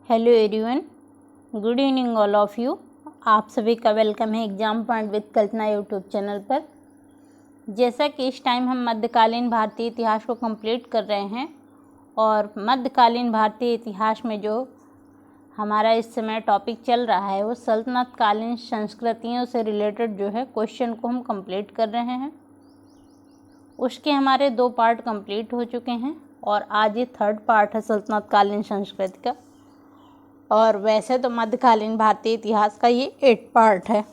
Hello everyone, good evening all of you. आप सभी का वेलकम है exam point with Kalpana YouTube channel पर। जैसा कि इस टाइम हम मध्यकालीन भारतीय इतिहास को कंप्लीट कर रहे हैं और मध्यकालीन भारतीय इतिहास में जो हमारा इस समय टॉपिक चल रहा है वो सल्तनत कालीन संस्कृतियों से रिलेटेड जो है क्वेश्चन को हम कंप्लीट कर रहे हैं। उसके हमारे 2 पार्ट कंप्लीट हो चुके हैं और आज ये 3rd पार्ट है सल्तनत कालीन संस्कृति का। और वैसे तो मध्यकालीन भारतीय इतिहास का ये 8 पार्ट है।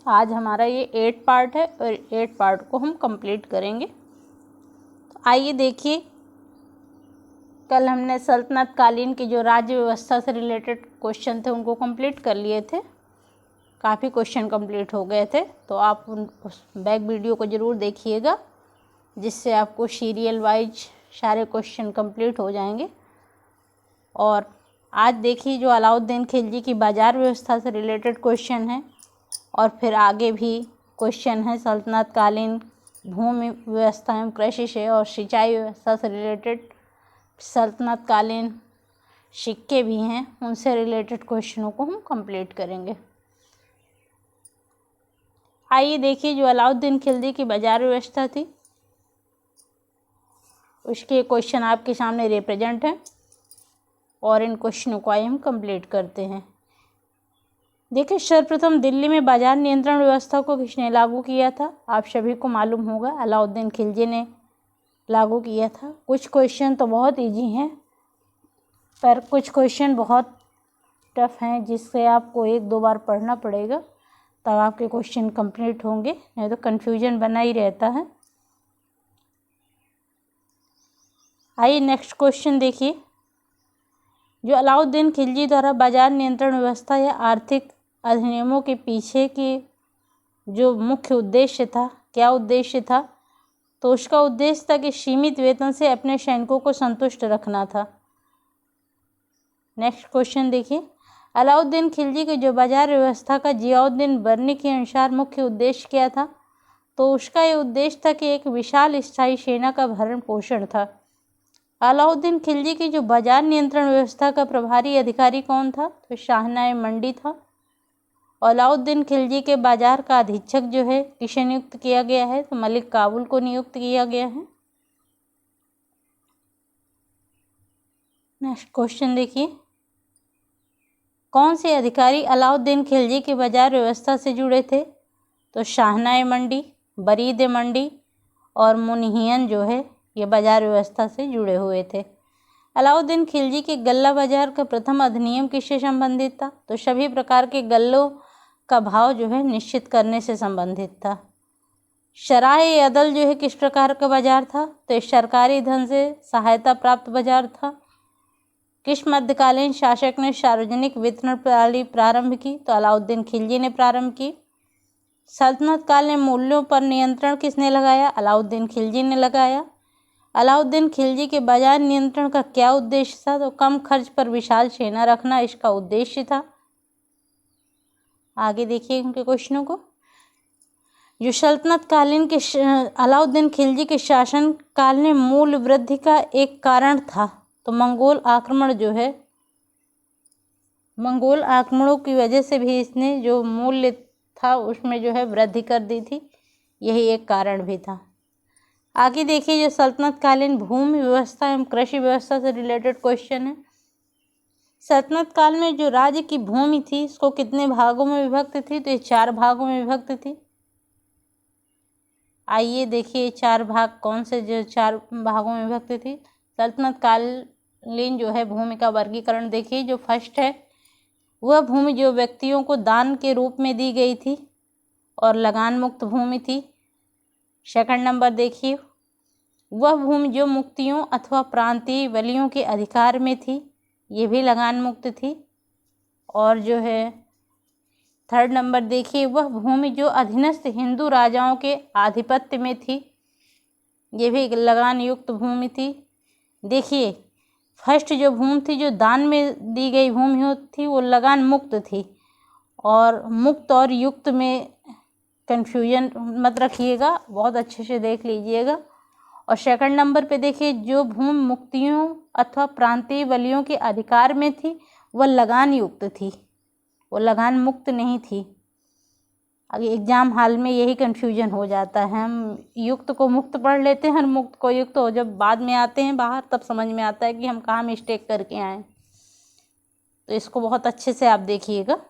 आज हमारा ये 8 पार्ट है और 8 पार्ट को हम कंप्लीट करेंगे। तो आइए देखिए, कल हमने सल्तनत कालीन की जो राज्य व्यवस्था से रिलेटेड क्वेश्चन थे उनको कंप्लीट कर लिए थे। काफ़ी क्वेश्चन कंप्लीट हो गए थे, तो आप उस बैक वीडियो को ज़रूर देखिएगा, जिससे आपको सीरियल वाइज सारे क्वेश्चन कंप्लीट हो जाएंगे। और आज देखिए जो अलाउद्दीन खिलजी की बाज़ार व्यवस्था से रिलेटेड क्वेश्चन है और फिर आगे भी क्वेश्चन है सल्तनत कालीन भूमि व्यवस्था एवं कृषि से और सिंचाई व्यवस्था से रिलेटेड सल्तनत कालीन सिक्के भी हैं, उनसे रिलेटेड क्वेश्चनों को हम कंप्लीट करेंगे। आइए देखिए, जो अलाउद्दीन खिलजी की बाज़ार व्यवस्था थी उसके क्वेश्चन आपके सामने रिप्रेजेंट हैं और इन क्वेश्चनों को आइए हम कंप्लीट करते हैं। देखिए, सर्वप्रथम दिल्ली में बाजार नियंत्रण व्यवस्था को किसने लागू किया था? आप सभी को मालूम होगा, अलाउद्दीन खिलजी ने लागू किया था। कुछ क्वेश्चन तो बहुत इजी हैं, पर कुछ क्वेश्चन बहुत टफ हैं, जिससे आपको 1-2 बार पढ़ना पड़ेगा, तब आपके क्वेश्चन कंप्लीट होंगे, नहीं तो कन्फ्यूजन बना ही रहता है। आइए नेक्स्ट क्वेश्चन देखिए, जो अलाउद्दीन खिलजी द्वारा बाजार नियंत्रण व्यवस्था या आर्थिक अधिनियमों के पीछे की जो मुख्य उद्देश्य था, क्या उद्देश्य था? तो उसका उद्देश्य था कि सीमित वेतन से अपने सैनिकों को संतुष्ट रखना था। नेक्स्ट क्वेश्चन देखिए, अलाउद्दीन खिलजी की जो बाजार व्यवस्था का जियाउद्दीन बर्नी के अनुसार मुख्य उद्देश्य क्या था? तो उसका ये उद्देश्य था कि एक विशाल स्थायी सेना का भरण पोषण था। अलाउद्दीन खिलजी की जो बाजार नियंत्रण व्यवस्था का प्रभारी अधिकारी कौन था? तो शाहनाए मंडी था। अलाउद्दीन खिलजी के बाजार का अधीक्षक जो है किसे नियुक्त किया गया है? तो मलिक काबुल को नियुक्त किया गया है। नेक्स्ट क्वेश्चन देखिए, कौन से अधिकारी अलाउद्दीन खिलजी की बाजार व्यवस्था से जुड़े थे? तो शाहनाए मंडी, बरीद मंडी और मुनहियन जो है ये बाजार व्यवस्था से जुड़े हुए थे। अलाउद्दीन खिलजी के गल्ला बाजार का प्रथम अधिनियम किससे संबंधित था? तो सभी प्रकार के गल्लों का भाव जो है निश्चित करने से संबंधित था। शराय अदल जो है किस प्रकार का बाजार था? तो सरकारी धन से सहायता प्राप्त बाजार था। किस मध्यकालीन शासक ने सार्वजनिक वितरण प्रणाली प्रारंभ की? तो अलाउद्दीन खिलजी ने प्रारंभ की। सल्तनत काल में मूल्यों पर नियंत्रण किसने लगाया? अलाउद्दीन खिलजी ने लगाया। अलाउद्दीन खिलजी के बाजार नियंत्रण का क्या उद्देश्य था? तो कम खर्च पर विशाल सेना रखना इसका उद्देश्य था। आगे देखिए उनके क्वेश्चनों को, जो सल्तनत कालीन के अलाउद्दीन खिलजी के शासन काल में मूल्य वृद्धि का एक कारण था, तो मंगोल आक्रमण जो है, मंगोल आक्रमणों की वजह से भी इसने जो मूल्य था उसमें जो है वृद्धि कर दी थी, यही एक कारण भी था। आगे देखिए, जो सल्तनत कालीन भूमि व्यवस्था एवं कृषि व्यवस्था से रिलेटेड क्वेश्चन है। सल्तनत काल में जो राज्य की भूमि थी इसको कितने भागों में विभक्त थी? तो ये 4 भागों में विभक्त थी। आइए देखिए 4 भाग कौन से जो 4 भागों में विभक्त थी। सल्तनत कालीन जो है भूमि का वर्गीकरण देखिए, जो फर्स्ट है वह भूमि जो व्यक्तियों को दान के रूप में दी गई थी और लगान मुक्त भूमि थी। सेकंड नंबर देखिए, वह भूमि जो मुक्तियों अथवा प्रांतीय बलियों के अधिकार में थी, ये भी लगान मुक्त थी। और जो है थर्ड नंबर देखिए, वह भूमि जो अधीनस्थ हिंदू राजाओं के आधिपत्य में थी, ये भी लगान युक्त भूमि थी। देखिए, फर्स्ट जो भूमि थी जो दान में दी गई भूमि थी वो लगान मुक्त थी, और मुक्त और युक्त में कन्फ्यूजन मत रखिएगा, बहुत अच्छे से देख लीजिएगा। और सेकंड नंबर पे देखिए, जो भूमि मुक्तियों अथवा प्रांतीय बलियों के अधिकार में थी, वह लगान युक्त थी, वो लगान मुक्त नहीं थी। अगर एग्जाम हाल में यही कन्फ्यूजन हो जाता है, हम युक्त को मुक्त पढ़ लेते हैं और मुक्त को युक्त, हो जब बाद में आते हैं बाहर तब समझ में आता है कि हम कहाँ मिस्टेक करके आए। तो इसको बहुत अच्छे से आप देखिएगा।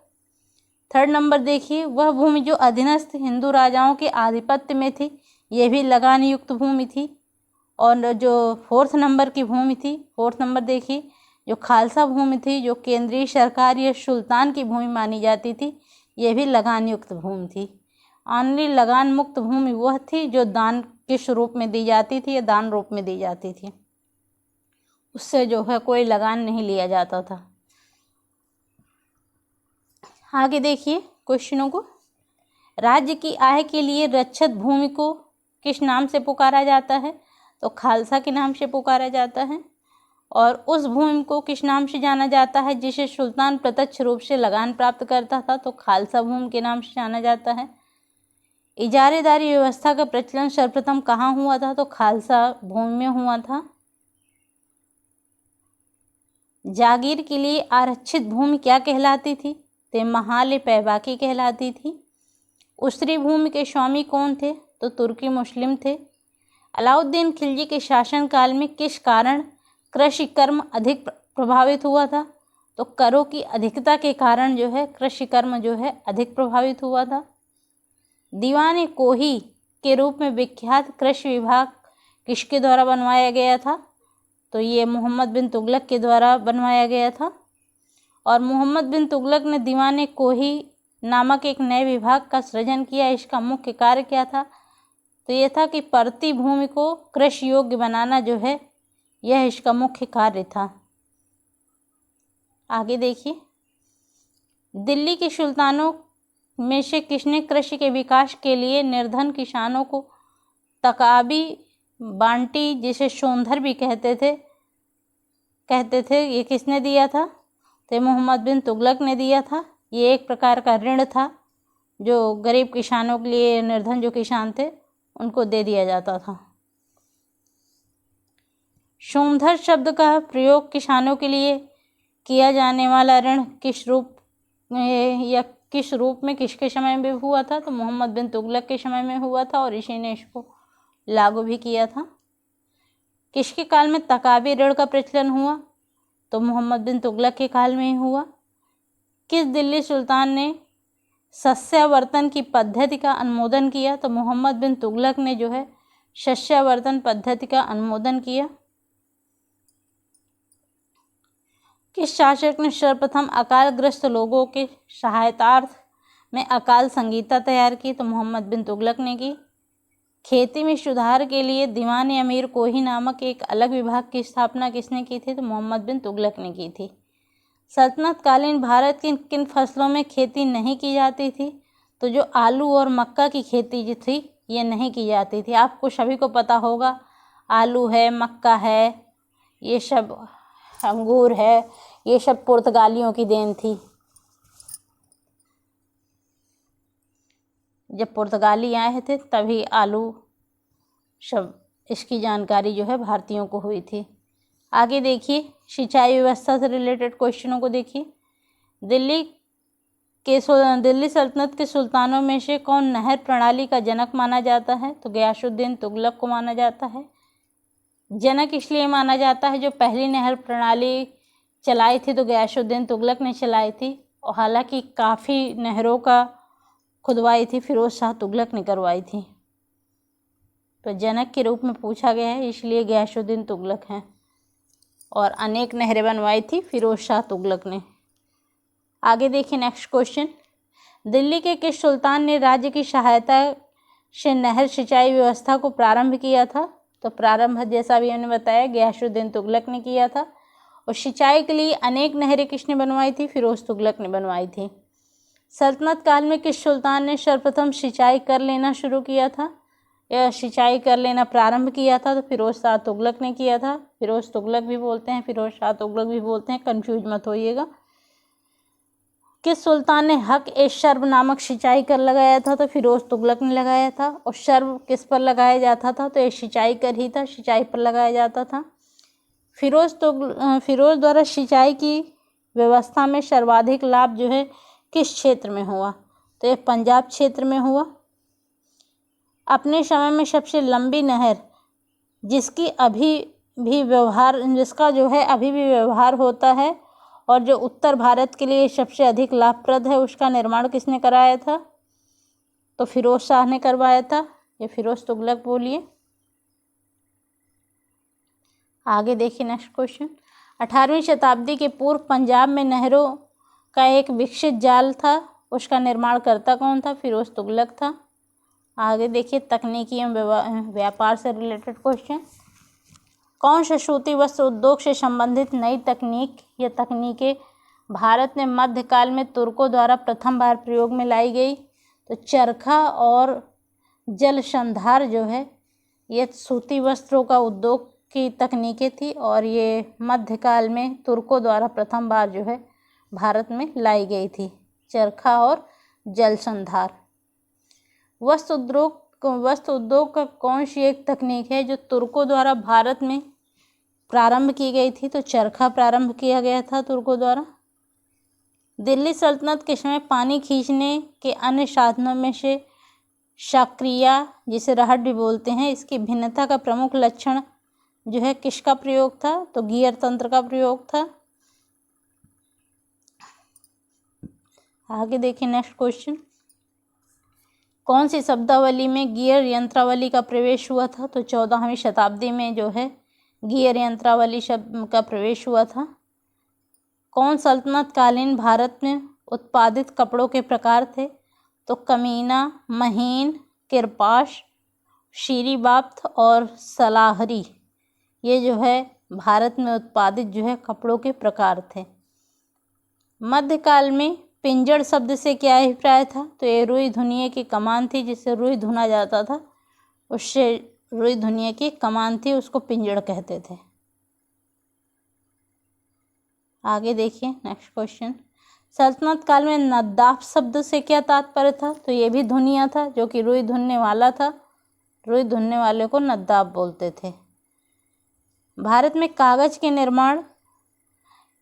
3rd नंबर देखिए, वह भूमि जो अधीनस्थ हिंदू राजाओं के आधिपत्य में थी, यह भी लगान युक्त भूमि थी। और जो 4th नंबर की भूमि थी, 4th नंबर देखिए, जो खालसा भूमि थी, जो केंद्रीय सरकार या सुल्तान की भूमि मानी जाती थी, यह भी लगान युक्त भूमि थी। ओनली लगान मुक्त भूमि वह थी जो दान के स्वरूप में दी जाती थी या दान रूप में दी जाती थी, उससे जो है कोई लगान नहीं लिया जाता था। आगे देखिए क्वेश्चनों को। राज्य की आय के लिए रक्षित भूमि को किस नाम से पुकारा जाता है? तो खालसा के नाम से पुकारा जाता है। और उस भूमि को किस नाम से जाना जाता है जिसे सुल्तान प्रत्यक्ष रूप से लगान प्राप्त करता था? तो खालसा भूमि के नाम से जाना जाता है। इजारेदारी व्यवस्था का प्रचलन सर्वप्रथम कहाँ हुआ था? तो खालसा भूमि में हुआ था। जागीर के लिए आरक्षित भूमि क्या कहलाती थी? तो महाल पैबाकी कहलाती थी। उसरी भूमि के स्वामी कौन थे? तो तुर्की मुस्लिम थे। अलाउद्दीन खिलजी के शासनकाल में किस कारण कृषि कर्म अधिक प्रभावित हुआ था? तो करों की अधिकता के कारण जो है कृषि कर्म जो है अधिक प्रभावित हुआ था। दीवान कोही के रूप में विख्यात कृषि विभाग किसके द्वारा बनवाया गया था? तो ये मोहम्मद बिन तुगलक के द्वारा बनवाया गया था। और मोहम्मद बिन तुगलक ने दीवान कोही नामक एक नए विभाग का सृजन किया। इसका मुख्य कार्य क्या था? तो ये था कि परती भूमि को कृषि योग्य बनाना जो है यह इसका मुख्य कार्य था। आगे देखिए, दिल्ली के सुल्तानों में से किसने कृषि के विकास के लिए निर्धन किसानों को तकाबी बांटी, जिसे सोंधर भी कहते थे, ये किसने दिया था? तो मोहम्मद बिन तुगलक ने दिया था। ये एक प्रकार का ऋण था जो गरीब किसानों के लिए, निर्धन जो किसान थे उनको दे दिया जाता था। सोंधर शब्द का प्रयोग किसानों के लिए किया जाने वाला ऋण किस रूप में या किस रूप में किसके समय में हुआ था? तो मोहम्मद बिन तुगलक के समय में हुआ था और इसी ने इसको लागू भी किया था। किसके काल में तकाबी ऋण का प्रचलन हुआ? तो मोहम्मद बिन तुगलक के काल में ही हुआ। किस दिल्ली सुल्तान ने सस्यावर्तन की पद्धति का अनुमोदन किया? तो मोहम्मद बिन तुगलक ने जो है सस्यावर्तन पद्धति का अनुमोदन किया। किस शासक ने सर्वप्रथम अकालग्रस्त लोगों के सहायतार्थ में अकाल संगीता तैयार की? तो मोहम्मद बिन तुगलक ने की। खेती में सुधार के लिए दीवान अमीर कोही नामक एक अलग विभाग की स्थापना किसने की थी? तो मोहम्मद बिन तुगलक ने की थी। सल्तनत कालीन भारत की किन फसलों में खेती नहीं की जाती थी? तो जो आलू और मक्का की खेती जो थी ये नहीं की जाती थी। आपको सभी को पता होगा, आलू है, मक्का है, ये सब अंगूर है, ये सब पुर्तगालियों की देन थी। जब पुर्तगाली आए थे तभी आलू सब इसकी जानकारी जो है भारतीयों को हुई थी। आगे देखिए, सिंचाई व्यवस्था से रिलेटेड क्वेश्चनों को देखिए। दिल्ली सल्तनत के सुल्तानों में से कौन नहर प्रणाली का जनक माना जाता है? तो गयासुद्दीन तुगलक को माना जाता है। जनक इसलिए माना जाता है जो पहली नहर प्रणाली चलाई थी तो गयासुद्दीन तुगलक ने चलाई थी, और हालांकि काफ़ी नहरों का खुदवाई थी फिरोज शाह तुगलक ने करवाई थी। तो जनक के रूप में पूछा गया है इसलिए गयासुद्दीन तुगलक हैं, और अनेक नहरें बनवाई थी फिरोज शाह तुगलक ने। आगे देखिए नेक्स्ट क्वेश्चन, दिल्ली के किस सुल्तान ने राज्य की सहायता से नहर सिंचाई व्यवस्था को प्रारंभ किया था? तो प्रारंभ जैसा भी हमने बताया गयासुद्दीन तुगलक ने किया था। और सिंचाई के लिए अनेक नहरें किसने बनवाई थी? फिरोज तुगलक ने बनवाई थी। सल्तनत काल में किस सुल्तान ने सर्वप्रथम सिंचाई कर लेना शुरू किया था या सिंचाई कर लेना प्रारंभ किया था? तो फिरोज शाह तुगलक ने किया था। फिरोज तुगलक भी बोलते हैं, फिरोज शाह तुगलक भी बोलते हैं, कंफ्यूज मत होइएगा। किस सुल्तान ने हक ए शर्ब नामक सिंचाई कर लगाया था? तो फिरोज तुगलक ने लगाया था। और शर्ब किस पर लगाया जाता था? तो ये सिंचाई कर ही था, सिंचाई पर लगाया जाता था। फिरोज द्वारा सिंचाई की व्यवस्था में सर्वाधिक लाभ जो है किस क्षेत्र में हुआ? तो ये पंजाब क्षेत्र में हुआ। अपने समय में सबसे लंबी नहर जिसका जो है अभी भी व्यवहार होता है और जो उत्तर भारत के लिए सबसे अधिक लाभप्रद है, उसका निर्माण किसने कराया था? तो फिरोज शाह ने करवाया था। ये फिरोज तुगलक बोलिए। आगे देखिए नेक्स्ट क्वेश्चन। 18वीं शताब्दी के पूर्व पंजाब में नहरों का एक विकसित जाल था, उसका निर्माण करता कौन था? फिरोज तुगलक था। आगे देखिए तकनीकी एवं व्यापार से रिलेटेड क्वेश्चन। कौन सा सूती वस्त्र उद्योग से संबंधित नई तकनीक या तकनीकें भारत में मध्यकाल में तुर्कों द्वारा प्रथम बार प्रयोग में लाई गई? तो चरखा और जलसंधार जो है ये सूती वस्त्रों का उद्योग की तकनीकें थी और ये मध्यकाल में तुर्कों द्वारा प्रथम बार जो है भारत में लाई गई थी, चरखा और जलसंधार। वस्त्र उद्योग का कौन सी एक तकनीक है जो तुर्कों द्वारा भारत में प्रारंभ की गई थी? तो चरखा प्रारंभ किया गया था तुर्कों द्वारा। दिल्ली सल्तनत के समय पानी खींचने के अन्य साधनों में से शाक्रिया, जिसे रहट भी बोलते हैं, इसकी भिन्नता का प्रमुख लक्षण जो है किसका प्रयोग था? तो गियर तंत्र का प्रयोग था। आगे देखिए नेक्स्ट क्वेश्चन। कौन सी शब्दावली में गियर यंत्रावली का प्रवेश हुआ था? तो 14वीं शताब्दी में जो है गियर यंत्रावली शब्द का प्रवेश हुआ था। कौन सल्तनत कालीन भारत में उत्पादित कपड़ों के प्रकार थे? तो कमीना, महीन, किरपाश, शीरीबाफ्त और सलाहरी, ये जो है भारत में उत्पादित जो है कपड़ों के प्रकार थे। मध्यकाल में पिंजड़ शब्द से क्या अभिप्राय था? तो ये रुई धुनिये की कमान थी, जिससे रुई धुना जाता था, उससे रुई धुनिये की कमान थी, उसको पिंजड़ कहते थे। आगे देखिए नेक्स्ट क्वेश्चन। सल्तनत काल में नद्दाफ शब्द से क्या तात्पर्य था? तो ये भी धुनिया था, जो कि रुई धुनने वाला था, रुई धुनने वाले को नद्दाफ बोलते थे। भारत में कागज के निर्माण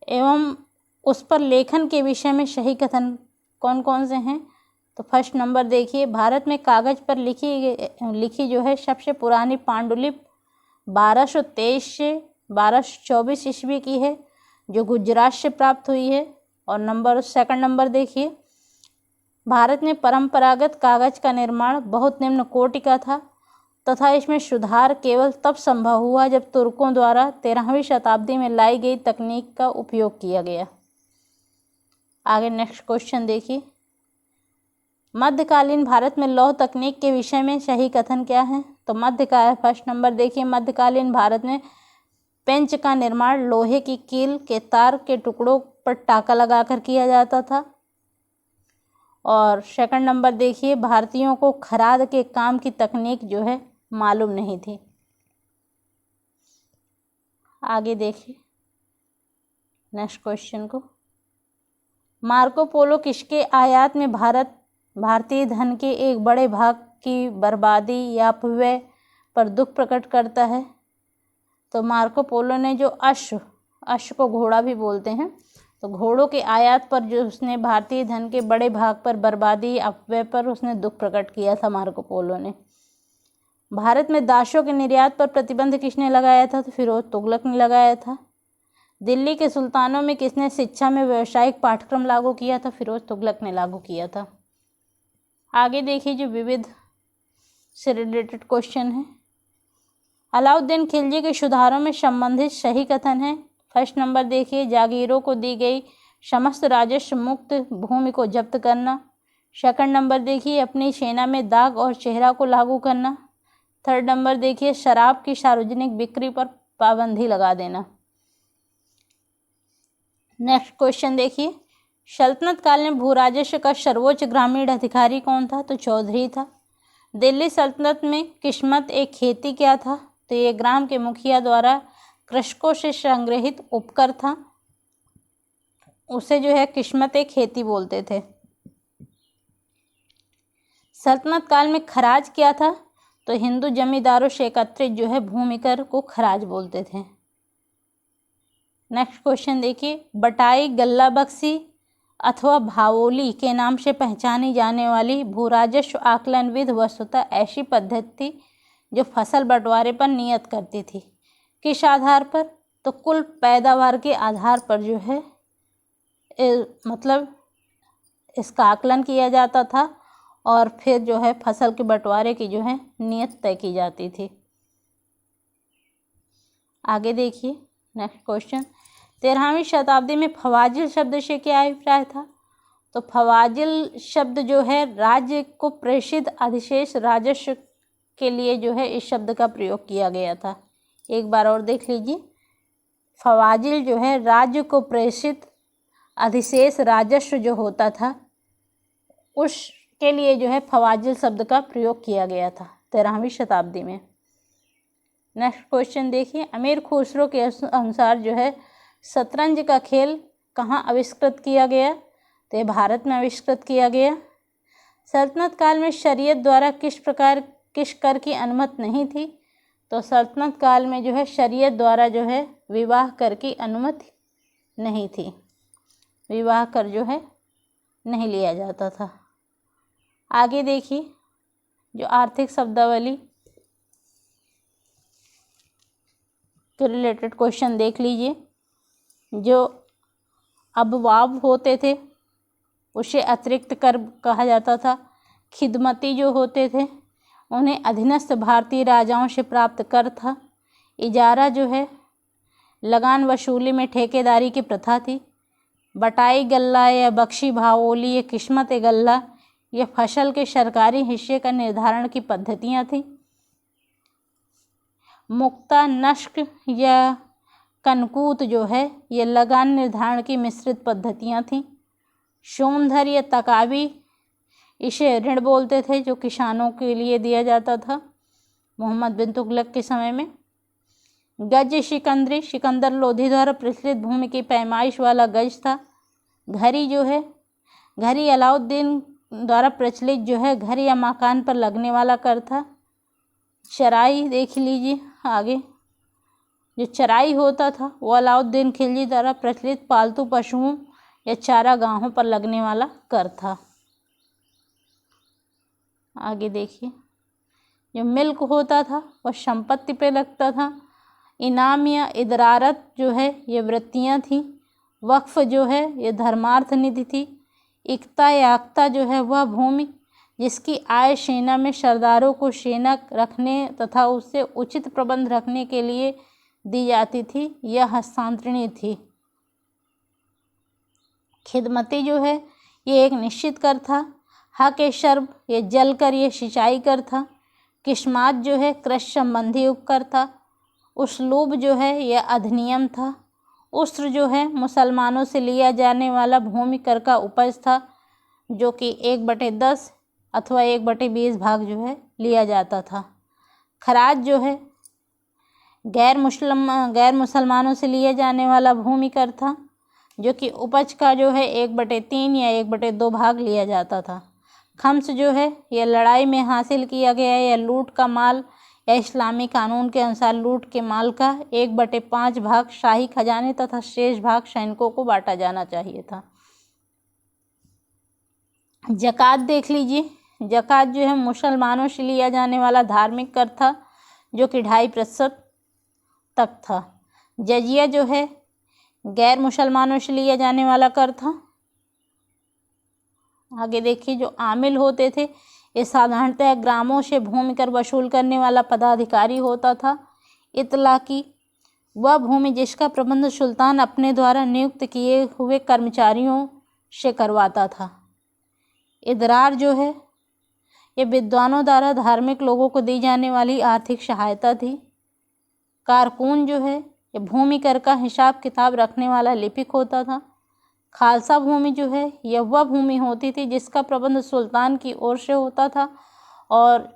एवं उस पर लेखन के विषय में सही कथन कौन कौन से हैं? तो फर्स्ट नंबर देखिए, भारत में कागज पर लिखी जो है सबसे पुरानी पांडुलिपि 1223 से 1224 ईस्वी की है, जो गुजरात से प्राप्त हुई है। और सेकंड नंबर देखिए, भारत में परंपरागत कागज का निर्माण बहुत निम्न कोटि का था तथा इसमें सुधार केवल तब संभव हुआ जब तुर्कों द्वारा 13वीं शताब्दी में लाई गई तकनीक का उपयोग किया गया। आगे नेक्स्ट क्वेश्चन देखिए, मध्यकालीन भारत में लौह तकनीक के विषय में सही कथन क्या है? तो फर्स्ट नंबर देखिए, मध्यकालीन भारत में पेंच का निर्माण लोहे की कील के तार के टुकड़ों पर टाका लगाकर किया जाता था। और सेकंड नंबर देखिए, भारतीयों को खराद के काम की तकनीक जो है मालूम नहीं थी। आगे देखिए नेक्स्ट क्वेश्चन को, मार्को पोलो किसके आयात में भारतीय धन के एक बड़े भाग की बर्बादी या अपव्यय पर दुख प्रकट करता है? तो मार्को पोलो ने जो अश्व को घोड़ा भी बोलते हैं, तो घोड़ों के आयात पर जो उसने भारतीय धन के बड़े भाग पर बर्बादी अपव्यय पर उसने दुख प्रकट किया था मार्को पोलो ने। भारत में दासों के निर्यात पर प्रतिबंध किसने लगाया था? तो फिरोज तुगलक ने लगाया था। दिल्ली के सुल्तानों में किसने शिक्षा में व्यावसायिक पाठ्यक्रम लागू किया था? फिरोज तुगलक ने लागू किया था। आगे देखिए जो विविध से रिलेटेड क्वेश्चन है, अलाउद्दीन खिलजी के सुधारों में संबंधित सही कथन है। फर्स्ट नंबर देखिए, जागीरों को दी गई समस्त राजस्व मुक्त भूमि को जब्त करना। सेकंड नंबर देखिए, अपनी सेना में दाग और चेहरा को लागू करना। थर्ड नंबर देखिए, शराब की सार्वजनिक बिक्री पर पाबंदी लगा देना। नेक्स्ट क्वेश्चन देखिए, सल्तनत काल में भू राजस्व का सर्वोच्च ग्रामीण अधिकारी कौन था? तो चौधरी था। दिल्ली सल्तनत में किस्मत एक खेती क्या था? तो ये ग्राम के मुखिया द्वारा कृषकों से संग्रहित उपकर था, उसे जो है किस्मत एक खेती बोलते थे। सल्तनत काल में खराज क्या था? तो हिंदू जमींदारों से एकत्रित जो है भूमि कर को खराज बोलते थे। नेक्स्ट क्वेश्चन देखिए, बटाई गल्ला बख्शी अथवा भावोली के नाम से पहचानी जाने वाली भूराजस्व आकलन विधि वस्तुतः ऐसी पद्धति थी जो फसल बंटवारे पर नियत करती थी। किस आधार पर? तो कुल पैदावार के आधार पर जो है मतलब इसका आकलन किया जाता था और फिर जो है फसल के बंटवारे की जो है नियत तय की जाती थी। आगे देखिए नेक्स्ट क्वेश्चन, 13वीं शताब्दी में फवाजिल शब्द से क्या अभिप्राय था? तो फवाजिल शब्द जो है राज्य को प्रेषित अधिशेष राजस्व के लिए जो है इस शब्द का प्रयोग किया गया था। एक बार और देख लीजिए, फवाजिल जो है राज्य को प्रेषित अधिशेष राजस्व जो होता था उसके लिए जो है फवाजिल शब्द का प्रयोग किया गया था 13वीं शताब्दी में। नेक्स्ट क्वेश्चन देखिए, अमीर खुसरो के अनुसार जो है शतरंज का खेल कहाँ आविष्कृत किया गया? तो ये भारत में आविष्कृत किया गया। सल्तनत काल में शरीयत द्वारा किस कर की अनुमति नहीं थी? तो सल्तनत काल में जो है शरीयत द्वारा जो है विवाह कर की अनुमति नहीं थी, विवाह कर जो है नहीं लिया जाता था। आगे देखिए जो आर्थिक शब्दावली के रिलेटेड क्वेश्चन देख लीजिए। जो अबवाब होते थे उसे अतिरिक्त कर कहा जाता था। खिदमती जो होते थे उन्हें अधीनस्थ भारतीय राजाओं से प्राप्त कर था। इजारा जो है लगान वसूली में ठेकेदारी की प्रथा थी। बटाई गल्ला या बख्शी भावोली या किस्मत गल्ला ये फसल के सरकारी हिस्से का निर्धारण की पद्धतियाँ थीं। मुक्ता नस्क या कनकूत जो है ये लगान निर्धारण की मिश्रित पद्धतियाँ थीं। सोमधर या तकावी इसे ऋण बोलते थे जो किसानों के लिए दिया जाता था मोहम्मद बिन तुगलक के समय में। गज सिकंदरी सिकंदर लोधी द्वारा प्रचलित भूमि की पैमाइश वाला गज था। घरी जो है घरी अलाउद्दीन द्वारा प्रचलित जो है घर या मकान पर लगने वाला कर था। चराई देख लीजिए आगे, जो चराई होता था वो अलाउद्दीन खिलजी द्वारा प्रचलित पालतू पशुओं या चारा गाहों पर लगने वाला कर था। आगे देखिए जो मिल्क होता था वह संपत्ति पे लगता था। इनाम या इदरारत जो है ये वृत्तियाँ थीं। वक्फ जो है ये धर्मार्थ निधि थी। इक्ता या आक्ता जो है वह भूमि जिसकी आय सेना में सरदारों को सेना रखने तथा उससे उचित प्रबंध रखने के लिए दी जाती थी, यह हस्तांतरणीय थी। खिदमती जो है ये एक निश्चित कर था। हक ए शर्ब ये जल कर ये सिंचाई कर था। किस्मात जो है कृषि संबंधी उपकर था। उसलूब जो है यह अधिनियम था। उस्र जो है मुसलमानों से लिया जाने वाला भूमि कर का उपज था जो कि 1/10 अथवा 1/20 भाग जो है लिया जाता था। खराज जो है गैर मुसलमानों से लिया जाने वाला भूमि कर था जो कि उपज का जो है 1/3 या 1/2 भाग लिया जाता था। खम्स जो है यह लड़ाई में हासिल किया गया या लूट का माल या इस्लामी कानून के अनुसार लूट के माल का 1/5 भाग शाही खजाने तथा शेष भाग सैनिकों को बांटा जाना चाहिए था। ज़कात देख लीजिए। ज़कात जो है मुसलमानों से लिया जाने वाला धार्मिक कर था जो कि 2.5% तक था। जजिया जो है गैर मुसलमानों से लिया जाने वाला कर था। आगे देखिए जो आमिल होते थे ये साधारणतः ग्रामों से भूमि कर वसूल करने वाला पदाधिकारी होता था। इतलाकी वह भूमि जिसका प्रबंध सुल्तान अपने द्वारा नियुक्त किए हुए कर्मचारियों से करवाता था। इदरार जो है ये विद्वानों द्वारा धार्मिक लोगों को दी जाने वाली आर्थिक सहायता थी। कारकुन जो है ये भूमि कर का हिसाब किताब रखने वाला लिपिक होता था। खालसा भूमि जो है यह वह भूमि होती थी जिसका प्रबंध सुल्तान की ओर से होता था और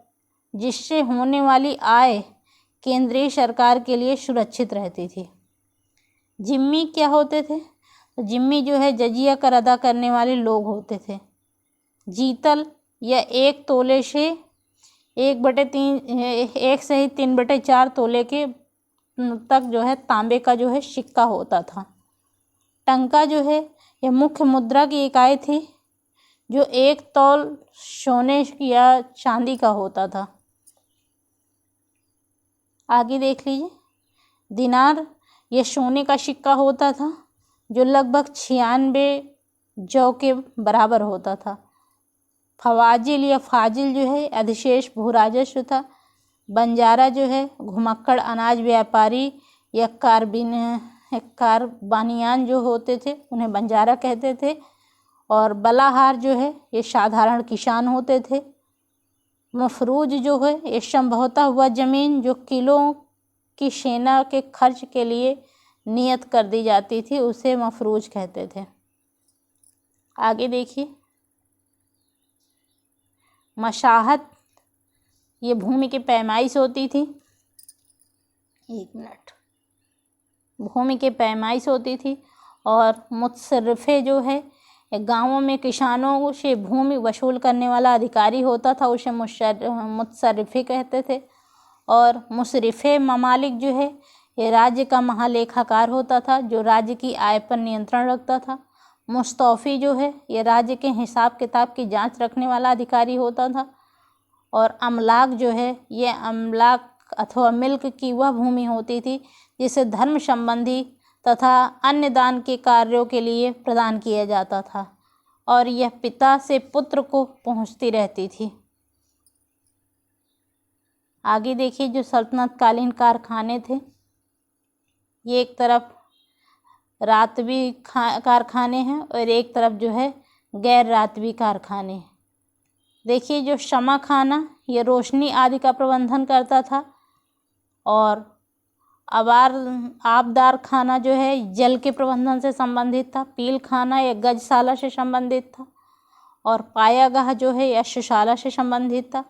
जिससे होने वाली आय केंद्रीय सरकार के लिए सुरक्षित रहती थी। जिम्मी क्या होते थे? तो जिम्मी जो है जजिया कर अदा करने वाले लोग होते थे। जीतल या 1 तोले से 1/3 1 सहित 3/4 तोले के तक जो है तांबे का जो है सिक्का होता था। टंका जो है यह मुख्य मुद्रा की इकाई थी जो 1 तौल सोने या चांदी का होता था। आगे देख लीजिए, दिनार यह सोने का सिक्का होता था जो लगभग 96 जौ के बराबर होता था। फवाजिल या फाजिल जो है अधिशेष भूराजस्व था। बंजारा जो है घुमक्कड़ अनाज व्यापारी या कारबानियान जो होते थे उन्हें बंजारा कहते थे। और बलाहार जो है ये साधारण किसान होते थे। मफरूज जो है ये संभवतः हुआ ज़मीन जो किलों की सेना के खर्च के लिए नियत कर दी जाती थी उसे मफरूज कहते थे। आगे देखिए, मशाहत ये भूमि की पैमाइश होती थी। भूमि की पैमाइश होती थी। और मुतसर्रिफ़े जो है गांवों में किसानों से भूमि वसूल करने वाला अधिकारी होता था, उसे मुतसर्रिफ़े कहते थे। और मुशरिफ़े ममालिक जो है ये राज्य का महालेखाकार होता था जो राज्य की आय पर नियंत्रण रखता था। मुस्तौफ़ी जो है ये राज्य के हिसाब किताब की जांच रखने वाला अधिकारी होता था। और अमलाक जो है ये अमलाक अथवा मिल्क की वह भूमि होती थी जिसे धर्म संबंधी तथा अन्य दान के कार्यों के लिए प्रदान किया जाता था और यह पिता से पुत्र को पहुंचती रहती थी। आगे देखिए, जो सल्तनतकालीन कारखाने थे ये एक तरफ रातवी कारखाने हैं और एक तरफ जो है गैर रातवी कारखाने। देखिए, जो शमा खाना ये रोशनी आदि का प्रबंधन करता था। और आबदार खाना जो है जल के प्रबंधन से संबंधित था। पील खाना या गजशाला से संबंधित था। और पायागाह जो है यशशाला से संबंधित था।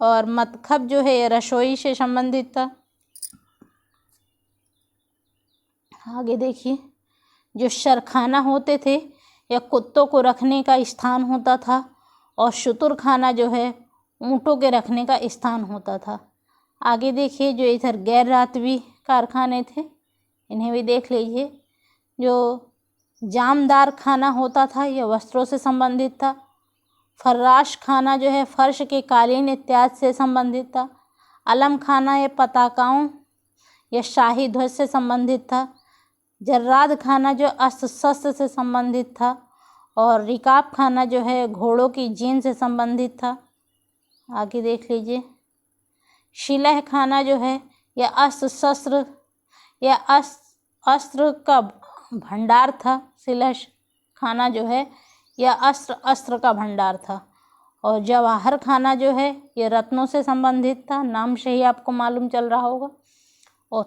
और मतखब जो है रसोई से संबंधित था। आगे देखिए, जो शरखाना होते थे यह कुत्तों को रखने का स्थान होता था। और शुतुर खाना जो है ऊँटों के रखने का स्थान होता था। आगे देखिए, जो इधर गैर रातवी कारखाने थे इन्हें भी देख लीजिए। जो जामदार खाना होता था यह वस्त्रों से संबंधित था। फर्राश खाना जो है फर्श के कालीन इत्यादि से संबंधित था। अलम खाना यह पताकाओं या शाही ध्वज से संबंधित था। जर्राद खाना जो अस्त्र शस्त्र से संबंधित था। और रिकाब खाना जो है घोड़ों की जीन से संबंधित था। आगे देख लीजिए, शिलह खाना जो है यह अस्त्र शस्त्र या अस्त्र का भंडार था। शिलह खाना जो है यह अस्त्र का भंडार था। और जवाहर खाना जो है यह रत्नों से संबंधित था, नाम से ही आपको मालूम चल रहा होगा। और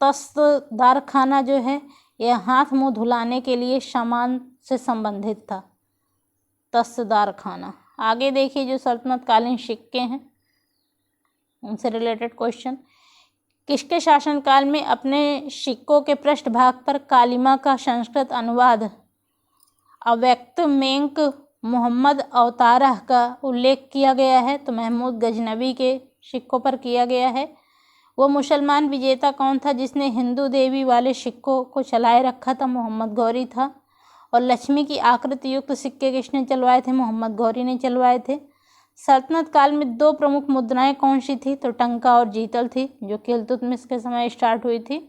तस्तदार खाना जो है यह हाथ मुंह धुलाने के लिए सामान से संबंधित था, तस्तदार खाना। आगे देखिए, जो सल्तनतकालीन सिक्के हैं उनसे रिलेटेड क्वेश्चन। किसके शासनकाल में अपने सिक्कों के पृष्ठभाग पर कालिमा का संस्कृत अनुवाद अव्यक्त मेंक मोहम्मद अवतारह का उल्लेख किया गया है? तो महमूद गजनवी के सिक्कों पर किया गया है। वो मुसलमान विजेता कौन था जिसने हिंदू देवी वाले सिक्कों को चलाए रखा था? मोहम्मद गौरी था। और लक्ष्मी की आकृति युक्त सिक्के किसने चलवाए थे? मोहम्मद गौरी ने चलवाए थे। सल्तनत काल में 2 प्रमुख मुद्राएं कौन सी थी? तो टंका और जीतल थी, जो कि इल्तुतमिश के समय स्टार्ट हुई थी।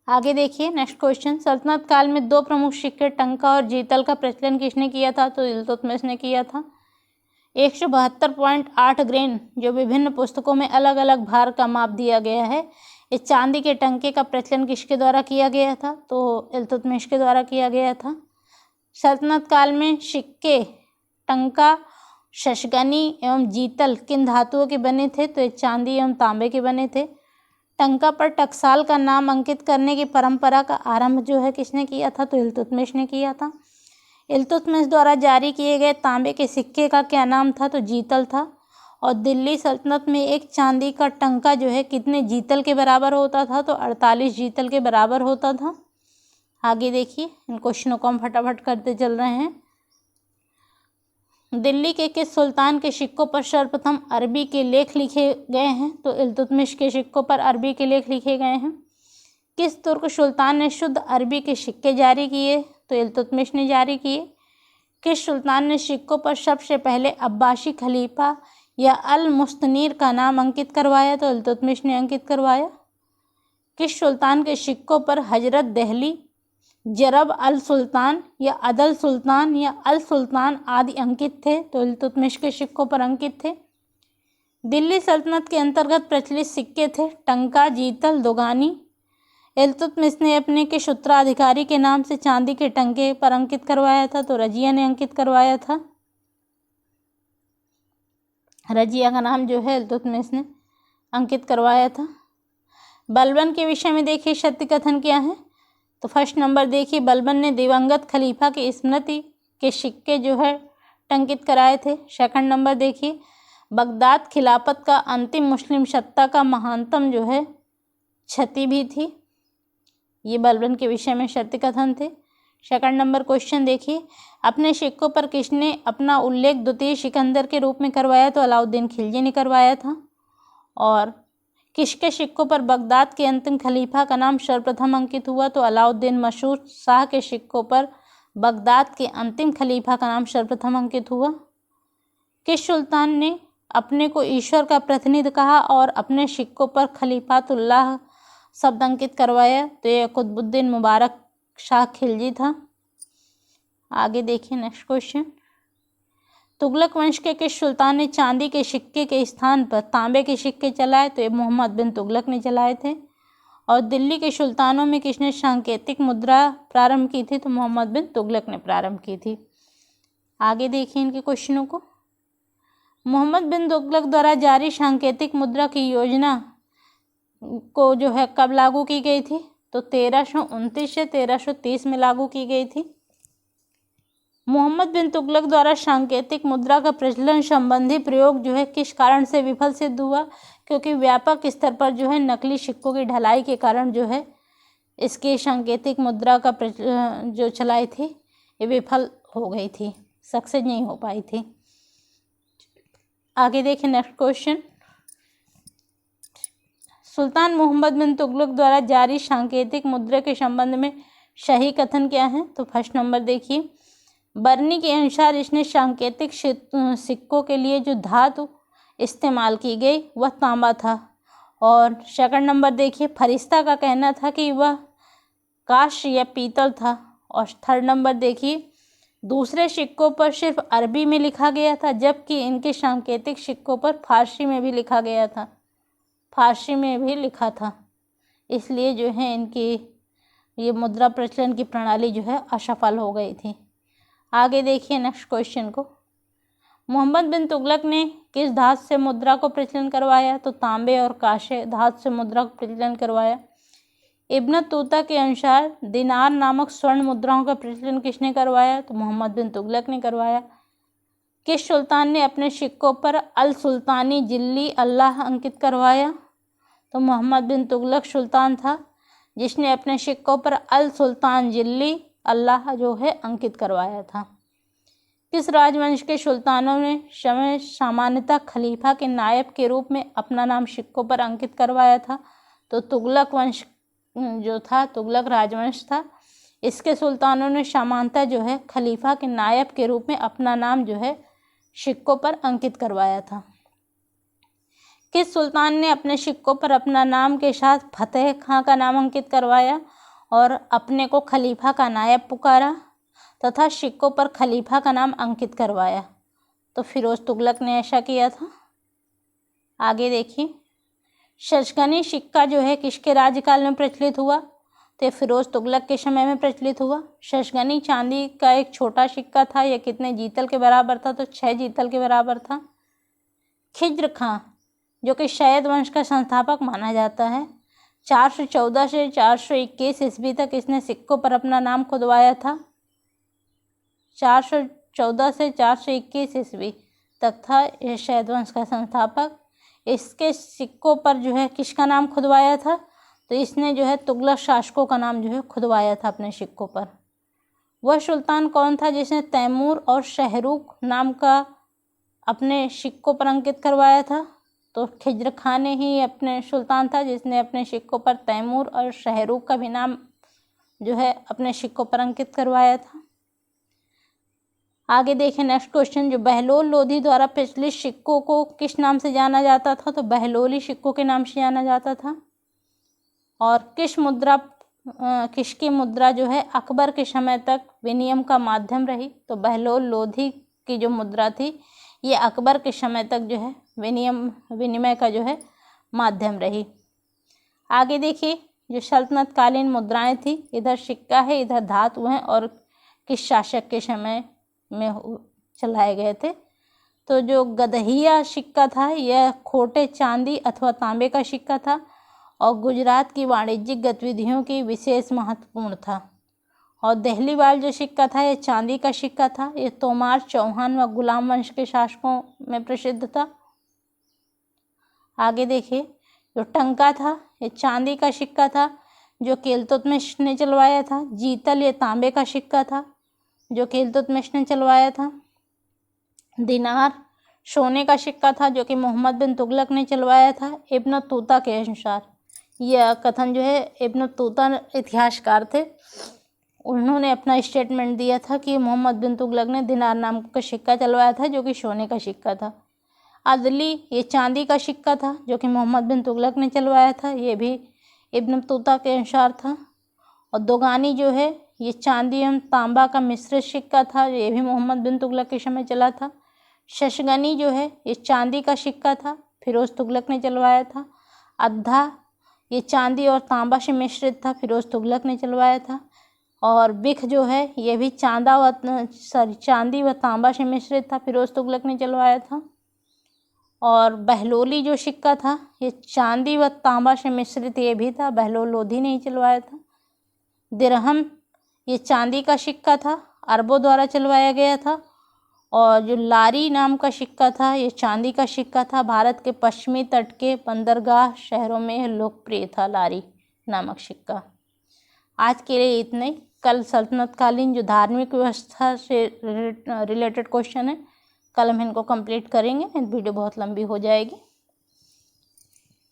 आगे देखिए, नेक्स्ट क्वेश्चन। सल्तनत काल में 2 प्रमुख सिक्के टंका और जीतल का प्रचलन किसने किया था? तो इल्तुतमिश ने किया था। 172.8 ग्रेन जो विभिन्न पुस्तकों में अलग अलग भार का माप दिया गया है, इस चांदी के टंके का प्रचलन किसके द्वारा किया गया था? तो इल्तुतमिश के द्वारा किया गया था। सल्तनत काल में सिक्के टंका, शशगनी एवं जीतल किन धातुओं के बने थे? तो ये चांदी एवं तांबे के बने थे। टंका पर टकसाल का नाम अंकित करने की परंपरा का आरंभ जो है किसने किया था? तो इल्तुतमिश ने किया था। इल्तुतमिश द्वारा जारी किए गए तांबे के सिक्के का क्या नाम था? तो जीतल था। और दिल्ली सल्तनत में एक चांदी का टंका जो है कितने जीतल के बराबर होता था? तो 48 जीतल के बराबर होता था। आगे देखिए, इन क्वेश्चनों को हम फटाफट करते चल रहे हैं। दिल्ली के किस सुल्तान के सिक्कों पर सर्वप्रथम अरबी के लेख लिखे गए हैं? तो इल्तुतमिश के सिक्कों पर अरबी के लेख लिखे गए हैं। किस तुर्क सुल्तान ने शुद्ध अरबी के सिक्के जारी किए? तो इल्तुतमिश ने जारी किए। किस सुल्तान ने सिक्कों पर सबसे पहले अब्बासी खलीफा या अल मुस्तनीर का नाम अंकित करवाया? तो इल्तुतमिश ने अंकित करवाया। किस सुल्तान के सिक्कों पर हजरत दहली, जरब अल सुल्तान या अदल सुल्तान या अल सुल्तान आदि अंकित थे? तो इल्तुतमिश के सिक्कों पर अंकित थे। दिल्ली सल्तनत के अंतर्गत प्रचलित सिक्के थे टंका, जीतल, दोगानी। इल्तुतमिश ने अपने किस उत्तराधिकारी के नाम से चांदी के टंके पर अंकित करवाया था? तो रजिया ने अंकित करवाया था। रजिया का नाम जो है इल्तुतमिश ने अंकित करवाया था। बलबन के विषय में देखिए सत्य कथन क्या है। तो फर्स्ट नंबर देखिए, बलबन ने दिवंगत खलीफा की स्मृति के सिक्के जो है टंकित कराए थे। सेकंड नंबर देखिए, बगदाद खिलाफत का अंतिम मुस्लिम सत्ता का महानतम जो है क्षति भी थी। ये बलबन के विषय में सत्य कथन थे। सेकंड नंबर क्वेश्चन देखिए, अपने सिक्कों पर किसने अपना उल्लेख द्वितीय सिकंदर के रूप में करवाया? तो अलाउद्दीन खिलजी ने करवाया था। और किसके सिक्कों पर बगदाद के अंतिम खलीफा का नाम सर्वप्रथम अंकित हुआ? तो अलाउद्दीन मशहूर शाह के सिक्कों पर बगदाद के अंतिम खलीफा का नाम सर्वप्रथम अंकित हुआ। किस सुल्तान ने अपने को ईश्वर का प्रतिनिधि कहा और अपने सिक्कों पर खलीफातुल्लाह शब्द अंकित करवाया? तो ये कुतुबुद्दीन मुबारक शाह खिलजी था। आगे देखिए नेक्स्ट क्वेश्चन, तुगलक वंश के किस सुल्तान ने चांदी के सिक्के के स्थान पर तांबे के सिक्के चलाए? तो ये मोहम्मद बिन तुगलक ने चलाए थे। और दिल्ली के सुल्तानों में किसने सांकेतिक मुद्रा प्रारंभ की थी? तो मोहम्मद बिन तुगलक ने प्रारंभ की थी। आगे देखिए इनके क्वेश्चनों को। मोहम्मद बिन तुगलक द्वारा जारी सांकेतिक मुद्रा की योजना को जो है कब लागू की गई थी? तो 1329 से 1330 में लागू की गई थी। मोहम्मद बिन तुगलक द्वारा सांकेतिक मुद्रा का प्रचलन संबंधी प्रयोग जो है किस कारण से विफल सिद्ध हुआ? क्योंकि व्यापक स्तर पर जो है नकली सिक्कों की ढलाई के कारण जो है इसकी सांकेतिक मुद्रा का जो चलाई थी ये विफल हो गई थी, सक्सेस नहीं हो पाई थी। आगे देखिए नेक्स्ट क्वेश्चन, सुल्तान मोहम्मद बिन तुगलक द्वारा जारी सांकेतिक मुद्रा के संबंध में सही कथन क्या है? तो फर्स्ट नंबर देखिए, बर्नी के अनुसार इसने सांकेतिक सिक्कों के लिए जो धातु इस्तेमाल की गई वह तांबा था। और सेकंड नंबर देखिए, फरिश्ता का कहना था कि वह कांस्य या पीतल था। और थर्ड नंबर देखिए, दूसरे सिक्कों पर सिर्फ अरबी में लिखा गया था जबकि इनके सांकेतिक सिक्कों पर फारसी में भी लिखा गया था, फारसी में भी लिखा था। इसलिए जो है इनकी ये मुद्रा प्रचलन की प्रणाली जो है असफल हो गई थी। आगे देखिए नेक्स्ट क्वेश्चन को, मोहम्मद बिन तुगलक ने किस धातु से मुद्रा को प्रचलन करवाया? तो तांबे और कांस्य धातु से मुद्रा को प्रचलन करवाया। इब्न तूता के अनुसार दिनार नामक स्वर्ण मुद्राओं का प्रचलन किसने करवाया? तो मोहम्मद बिन तुगलक ने करवाया। किस सुल्तान ने अपने सिक्कों पर अल सुल्तानी जिल्ली अल्लाह अंकित करवाया? तो मोहम्मद बिन तुगलक सुल्तान था जिसने अपने सिक्कों पर अल सुल्तान जिल्ली अल्लाह जो है अंकित करवाया था। किस राजवंश के सुल्तानों ने सामान्यतः खलीफा के नायब के रूप में अपना नाम सिक्कों पर अंकित करवाया था? तो तुगलक वंश जो था, तुगलक राजवंश था, इसके सुल्तानों ने सामान्यतः जो है खलीफा के नायब के रूप में अपना नाम जो है सिक्कों पर अंकित करवाया था। किस सुल्तान ने अपने सिक्कों पर अपना नाम के साथ फतेह खां का नाम अंकित करवाया और अपने को खलीफा का नायब पुकारा तथा सिक्कों पर खलीफा का नाम अंकित करवाया? तो फिरोज तुगलक ने ऐसा किया था। आगे देखिए, शशगनी सिक्का जो है किसके राज्यकाल में प्रचलित हुआ? तो फिरोज तुगलक के समय में प्रचलित हुआ। शशगनी चांदी का एक छोटा सिक्का था। यह कितने जीतल के बराबर था? तो 6 जीतल के बराबर था। खिज्र खां जो कि शैद वंश का संस्थापक माना जाता है, 414 से 421 ईस्वी तक इसने सिक्कों पर अपना नाम खुदवाया था। 414 से 421 ईस्वी तक था यह शैद वंश का संस्थापक। इसके सिक्कों पर जो है किसका नाम खुदवाया था? तो इसने जो है तुगलक शासकों का नाम जो है खुदवाया था अपने सिक्कों पर। वह सुल्तान कौन था जिसने तैमूर और शाहरुख नाम का अपने सिक्कों पर अंकित करवाया था? तो खिज्र खान ही अपने सुल्तान था जिसने अपने सिक्कों पर तैमूर और शाहरुख का भी नाम जो है अपने सिक्कों पर अंकित करवाया था। आगे देखें नेक्स्ट क्वेश्चन, जो बहलोल लोधी द्वारा प्रचलित सिक्कों को किस नाम से जाना जाता था? तो बहलोली सिक्कों के नाम से जाना जाता था। और किसकी मुद्रा जो है अकबर के समय तक विनिमय का माध्यम रही? तो बहलोल लोधी की जो मुद्रा थी ये अकबर के समय तक जो है विनिमय का जो है माध्यम रही। आगे देखिए, जो सल्तनत कालीन मुद्राएं थी, इधर सिक्का है इधर धातु हैं और किस शासक के समय में चलाए गए थे? तो जो गदहिया सिक्का था यह खोटे चांदी अथवा तांबे का सिक्का था और गुजरात की वाणिज्यिक गतिविधियों की विशेष महत्वपूर्ण था। और दिल्ली वाल जो सिक्का था यह चांदी का सिक्का था, यह तोमार चौहान व गुलाम वंश के शासकों में प्रसिद्ध था। आगे देखिए, जो टंका था ये चांदी का सिक्का था जो किल्तुतमिश ने चलवाया था। जीतल ये तांबे का सिक्का था जो किल्तुतमिश ने चलवाया था। दिनार सोने का सिक्का था जो कि मोहम्मद बिन तुगलक ने चलवाया था। इब्न तूता के अनुसार, यह कथन जो है इब्न तूता इतिहासकार थे, उन्होंने अपना स्टेटमेंट दिया था कि मोहम्मद बिन तुगलक ने दिनार नाम का सिक्का चलवाया था जो कि सोने का सिक्का था। अदली ये चांदी का सिक्का था जो कि मोहम्मद बिन तुगलक ने चलवाया था, ये भी इब्न तूता के अनुसार था। और दोगानी जो है ये चांदी एवं तांबा का मिश्रित सिक्का था, ये भी मोहम्मद बिन तुगलक के समय चला था। शशगनी जो है ये चांदी का सिक्का था, फिरोज तुगलक ने चलवाया था। अद्धा ये चांदी और तांबा से मिश्रित था, फिरोज तुगलक ने चलवाया था। और बिख जो है ये भी चांदी व तांबा से मिश्रित था, फिरोज तुगलक ने चलवाया था। और बहलोली जो सिक्का था ये चांदी व तांबा से मिश्रित ये भी था, बहलोल लोधी ने ही चलवाया था। दिरहम ये चांदी का सिक्का था, अरबों द्वारा चलवाया गया था। और जो लारी नाम का सिक्का था ये चांदी का सिक्का था, भारत के पश्चिमी तट के बंदरगाह शहरों में लोकप्रिय था लारी नामक सिक्का। आज के लिए इतना ही। कल सल्तनत कालीन जो धार्मिक व्यवस्था से रिलेटेड क्वेश्चन है कल हम इनको कंप्लीट करेंगे, वीडियो बहुत लंबी हो जाएगी।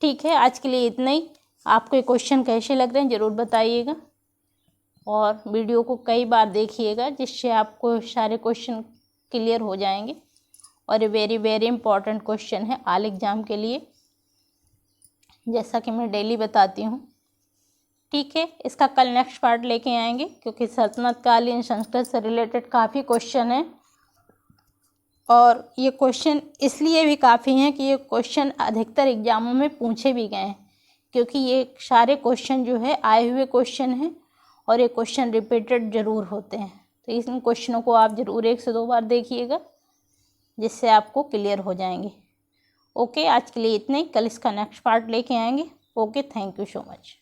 ठीक है, आज के लिए इतना ही। आपको ये क्वेश्चन कैसे लग रहे हैं ज़रूर बताइएगा और वीडियो को कई बार देखिएगा जिससे आपको सारे क्वेश्चन क्लियर हो जाएंगे। और ये वेरी वेरी इंपॉर्टेंट क्वेश्चन है ऑल एग्ज़ाम के लिए, जैसा कि मैं डेली बताती हूँ। ठीक है, इसका कल नेक्स्ट पार्ट लेके आएंगे क्योंकि सल्तनत कालीन संस्कृत से रिलेटेड काफ़ी क्वेश्चन हैं और ये क्वेश्चन इसलिए भी काफ़ी हैं कि ये क्वेश्चन अधिकतर एग्जामों में पूछे भी गए हैं, क्योंकि ये सारे क्वेश्चन जो है आए हुए क्वेश्चन हैं और ये क्वेश्चन रिपीटेड ज़रूर होते हैं। तो इन क्वेश्चनों को आप ज़रूर 1 से 2 बार देखिएगा जिससे आपको क्लियर हो जाएंगे। ओके, आज के लिए इतने ही, कल इसका नेक्स्ट पार्ट लेके आएंगे। Okay, thank you so much.